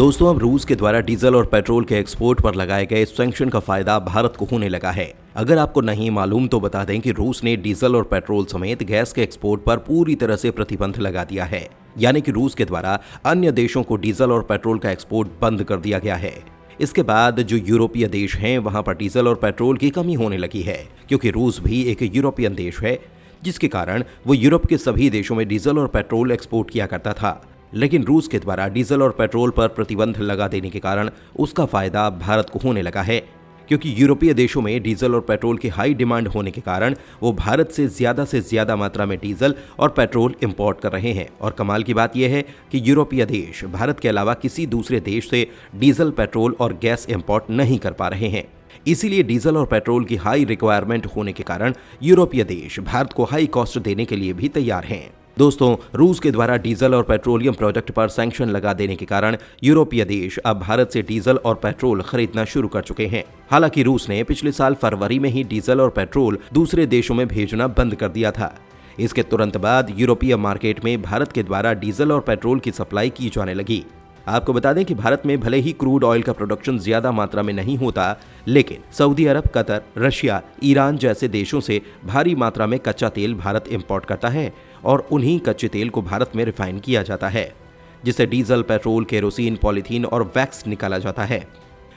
दोस्तों, अब रूस के द्वारा डीजल और पेट्रोल के एक्सपोर्ट पर लगाए गए सैंक्शन का फायदा भारत को होने लगा है। अगर आपको नहीं मालूम तो बता दें कि रूस ने डीजल और पेट्रोल समेत गैस के एक्सपोर्ट पर पूरी तरह से प्रतिबंध लगा दिया है। यानी कि रूस के द्वारा अन्य देशों को डीजल और पेट्रोल का एक्सपोर्ट बंद कर दिया गया है। इसके बाद जो यूरोपीय देश हैं वहां पर डीजल और पेट्रोल की कमी होने लगी है, क्योंकि रूस भी एक यूरोपियन देश है, जिसके कारण वो यूरोप के सभी देशों में डीजल और पेट्रोल एक्सपोर्ट किया करता था। लेकिन रूस के द्वारा डीजल और पेट्रोल पर प्रतिबंध लगा देने के कारण उसका फायदा भारत को होने लगा है, क्योंकि यूरोपीय देशों में डीजल और पेट्रोल की हाई डिमांड होने के कारण वो भारत से ज्यादा मात्रा में डीजल और पेट्रोल इंपोर्ट कर रहे हैं। और कमाल की बात यह है कि यूरोपीय देश भारत के अलावा किसी दूसरे देश से डीजल, पेट्रोल और गैस इंपोर्ट नहीं कर पा रहे हैं। इसीलिए डीजल और पेट्रोल की हाई रिक्वायरमेंट होने के कारण यूरोपीय देश भारत को हाई कॉस्ट देने के लिए भी तैयार हैं। दोस्तों, रूस के द्वारा डीजल और पेट्रोलियम प्रोडक्ट पर सैंक्शन लगा देने के कारण यूरोपीय देश अब भारत से डीजल और पेट्रोल खरीदना शुरू कर चुके हैं। हालांकि रूस ने पिछले साल फरवरी में ही डीजल और पेट्रोल दूसरे देशों में भेजना बंद कर दिया था। इसके तुरंत बाद यूरोपीय मार्केट में भारत के द्वारा डीजल और पेट्रोल की सप्लाई की जाने लगी। आपको बता दें कि भारत में भले ही क्रूड ऑयल का प्रोडक्शन ज्यादा मात्रा में नहीं होता, लेकिन सऊदी अरब, कतर, रशिया, ईरान जैसे देशों से भारी मात्रा में कच्चा तेल भारत इंपोर्ट करता है और उन्हीं कच्चे तेल को भारत में रिफाइन किया जाता है, जिससे डीजल, पेट्रोल, केरोसिन, पॉलीथीन और वैक्स निकाला जाता है।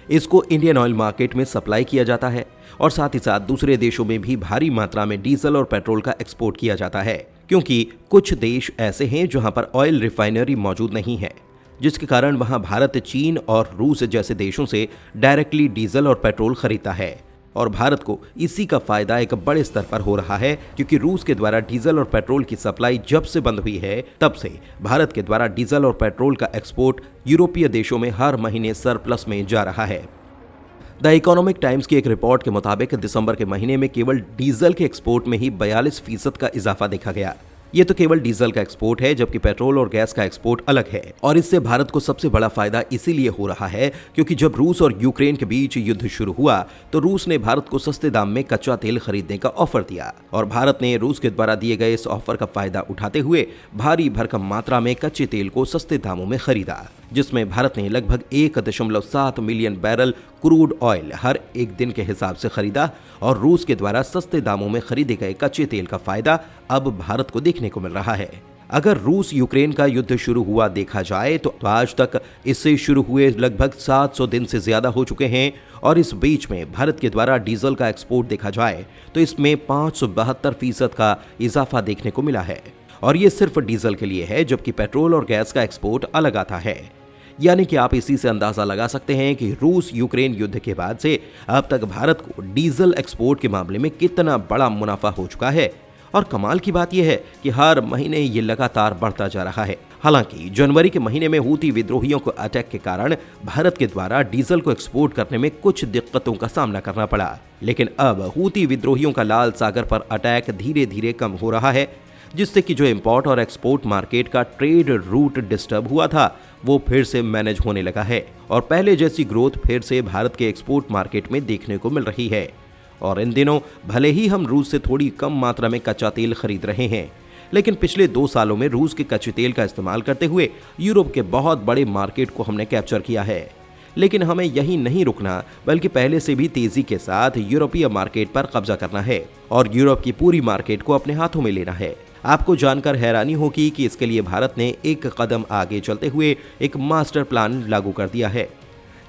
इसको इंडियन ऑयल मार्केट में सप्लाई किया जाता है और साथ ही साथ दूसरे देशों में भी भारी मात्रा में डीजल और पेट्रोल का एक्सपोर्ट किया जाता है, क्योंकि कुछ देश ऐसे हैं जहां पर ऑयल रिफाइनरी मौजूद नहीं है, जिसके कारण वहां भारत चीन और रूस जैसे देशों से डायरेक्टली डीजल और पेट्रोल खरीदता है। और भारत को इसी का फायदा एक बड़े स्तर पर हो रहा है, क्योंकि रूस के द्वारा डीजल और पेट्रोल की सप्लाई जब से बंद हुई है तब से भारत के द्वारा डीजल और पेट्रोल का एक्सपोर्ट यूरोपीय देशों में हर महीने सरप्लस में जा रहा है। द इकोनॉमिक टाइम्स की एक रिपोर्ट के मुताबिक दिसंबर के महीने में केवल डीजल के एक्सपोर्ट में ही 42% का इजाफा देखा गया। ये तो केवल डीजल का एक्सपोर्ट है, जबकि पेट्रोल और गैस का एक्सपोर्ट अलग है। और इससे भारत को सबसे बड़ा फायदा इसीलिए हो रहा है क्योंकि जब रूस और यूक्रेन के बीच युद्ध शुरू हुआ तो रूस ने भारत को सस्ते दाम में कच्चा तेल खरीदने का ऑफर दिया और भारत ने रूस के द्वारा दिए गए इस ऑफर का फायदा उठाते हुए भारी भरकम मात्रा में कच्चे तेल को सस्ते दामों में खरीदा, जिसमें भारत ने लगभग 1.7 मिलियन बैरल क्रूड ऑयल हर एक दिन के हिसाब से खरीदा और रूस के द्वारा सस्ते दामों में खरीदे गए कच्चे तेल का फायदा अब भारत को देखने को मिल रहा है। अगर रूस यूक्रेन का युद्ध शुरू हुआ देखा जाए तो आज तक इससे शुरू हुए लगभग 700 दिन से ज्यादा हो चुके हैं और इस बीच में भारत के द्वारा डीजल का एक्सपोर्ट देखा जाए तो इसमें 572% का इजाफा देखने को मिला है और ये सिर्फ डीजल के लिए है, जबकि पेट्रोल और गैस का एक्सपोर्ट अलग आता है। यानी कि आप इसी से अंदाजा लगा सकते हैं कि रूस यूक्रेन युद्ध के बाद से अब तक भारत को डीजल एक्सपोर्ट के मामले में कितना बड़ा मुनाफा हो चुका है। और कमाल की बात यह है कि हर महीने ये लगातार बढ़ता जा रहा है। हालांकि जनवरी के महीने में हूती विद्रोहियों को अटैक के कारण भारत के द्वारा डीजल को एक्सपोर्ट करने में कुछ दिक्कतों का सामना करना पड़ा, लेकिन अब हूती विद्रोहियों का लाल सागर पर अटैक धीरे धीरे कम हो रहा है, जिससे कि जो इंपोर्ट और एक्सपोर्ट मार्केट का ट्रेड रूट डिस्टर्ब हुआ था वो फिर से मैनेज होने लगा है और पहले जैसी ग्रोथ फिर से भारत के एक्सपोर्ट मार्केट में देखने को मिल रही है। और इन दिनों भले ही हम रूस से थोड़ी कम मात्रा में कच्चा तेल खरीद रहे हैं, लेकिन पिछले 2 सालों में रूस के कच्चे तेल का इस्तेमाल करते हुए यूरोप के बहुत बड़े मार्केट को हमने कैप्चर किया है। लेकिन हमें यही नहीं रुकना, बल्कि पहले से भी तेजी के साथ यूरोपीय मार्केट पर कब्जा करना है और यूरोप की पूरी मार्केट को अपने हाथों में लेना है। आपको जानकर हैरानी होगी कि इसके लिए भारत ने एक कदम आगे चलते हुए एक मास्टर प्लान लागू कर दिया है,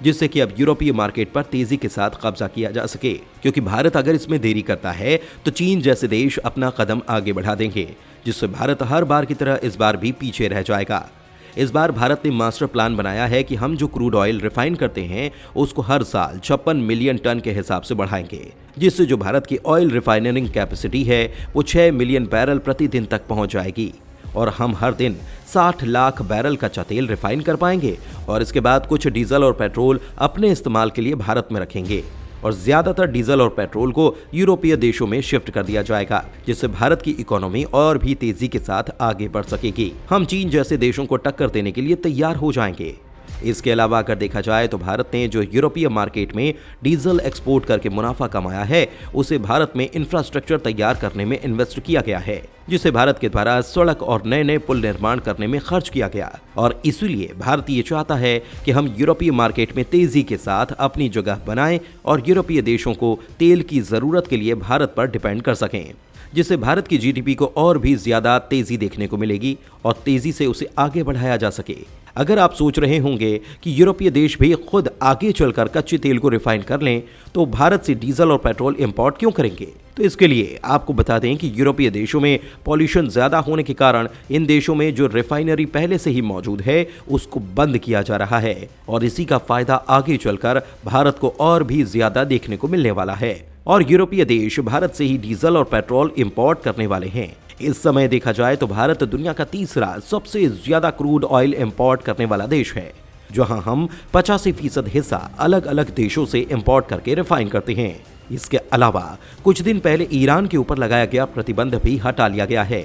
जिससे कि अब यूरोपीय मार्केट पर तेजी के साथ कब्जा किया जा सके, क्योंकि भारत अगर इसमें देरी करता है तो चीन जैसे देश अपना कदम आगे बढ़ा देंगे, जिससे भारत हर बार की तरह इस बार भी पीछे रह जाएगा। इस बार भारत ने मास्टर प्लान बनाया है कि हम जो क्रूड ऑयल रिफाइन करते हैं उसको हर साल 56 मिलियन टन के हिसाब से बढ़ाएंगे, जिससे जो भारत की ऑयल रिफाइनरिंग कैपेसिटी है वो 6 मिलियन बैरल प्रतिदिन तक पहुंच जाएगी और हम हर दिन 60 लाख बैरल कच्चा तेल रिफाइन कर पाएंगे और इसके बाद कुछ डीजल और पेट्रोल अपने इस्तेमाल के लिए भारत में रखेंगे और ज्यादातर डीजल और पेट्रोल को यूरोपीय देशों में शिफ्ट कर दिया जाएगा, जिससे भारत की इकोनॉमी और भी तेजी के साथ आगे बढ़ सकेगी। हम चीन जैसे देशों को टक्कर देने के लिए तैयार हो जाएंगे। इसके अलावा अगर देखा जाए तो भारत ने जो यूरोपीय मार्केट में डीजल एक्सपोर्ट करके मुनाफा कमाया है, उसे भारत में इंफ्रास्ट्रक्चर तैयार करने में इन्वेस्ट किया गया है, जिसे भारत के द्वारा सड़क और नए नए पुल निर्माण करने में खर्च किया गया। और इसीलिए भारत ये चाहता है कि हम यूरोपीय मार्केट में तेजी के साथ अपनी जगह बनाएं और यूरोपीय देशों को तेल की जरूरत के लिए भारत पर डिपेंड कर सकें, जिससे भारत की जीडीपी को और भी ज्यादा तेजी देखने को मिलेगी और तेजी से उसे आगे बढ़ाया जा सके। अगर आप सोच रहे होंगे कि यूरोपीय देश भी खुद आगे चलकर कच्चे तेल को रिफाइन कर लें, तो भारत से डीजल और पेट्रोल इंपोर्ट क्यों करेंगे? तो इसके लिए आपको बता दें कि यूरोपीय देशों में पॉल्यूशन ज्यादा होने के कारण इन देशों में जो रिफाइनरी पहले से ही मौजूद है, उसको बंद किया जा रहा है और इसी का फायदा आगे चलकर भारत को और भी ज्यादा देखने को मिलने वाला है। और यूरोपीय देश भारत से ही डीजल और पेट्रोल इंपोर्ट करने वाले हैं। इस समय देखा जाए तो भारत दुनिया का तीसरा सबसे ज्यादा क्रूड ऑयल इंपोर्ट करने वाला देश है, जहां हम 85% हिस्सा अलग अलग देशों से इंपोर्ट करके रिफाइन करते हैं। इसके अलावा कुछ दिन पहले ईरान के ऊपर लगाया गया प्रतिबंध भी हटा लिया गया है,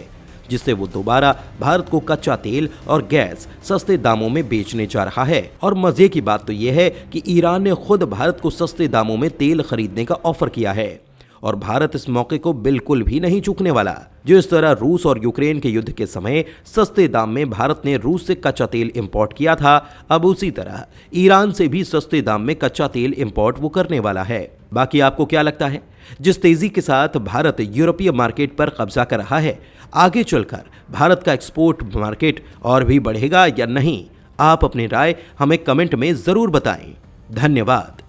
जिससे वो दोबारा भारत को कच्चा तेल और गैस सस्ते दामों में बेचने जा रहा है। और मजे की बात तो यह है कि ईरान ने खुद भारत को सस्ते दामों में तेल खरीदने का ऑफर किया है और भारत इस मौके को बिल्कुल भी नहीं चूकने वाला। जिस तरह रूस और यूक्रेन के युद्ध के समय सस्ते दाम में भारत ने रूस से कच्चा तेल इंपोर्ट किया था, अब उसी तरह ईरान से भी सस्ते दाम में कच्चा तेल इंपोर्ट वो करने वाला है। बाकी आपको क्या लगता है, जिस तेजी के साथ भारत यूरोपीय मार्केट पर कब्जा कर रहा है, आगे चलकर भारत का एक्सपोर्ट मार्केट और भी बढ़ेगा या नहीं? आप अपनी राय हमें कमेंट में जरूर बताएं। धन्यवाद।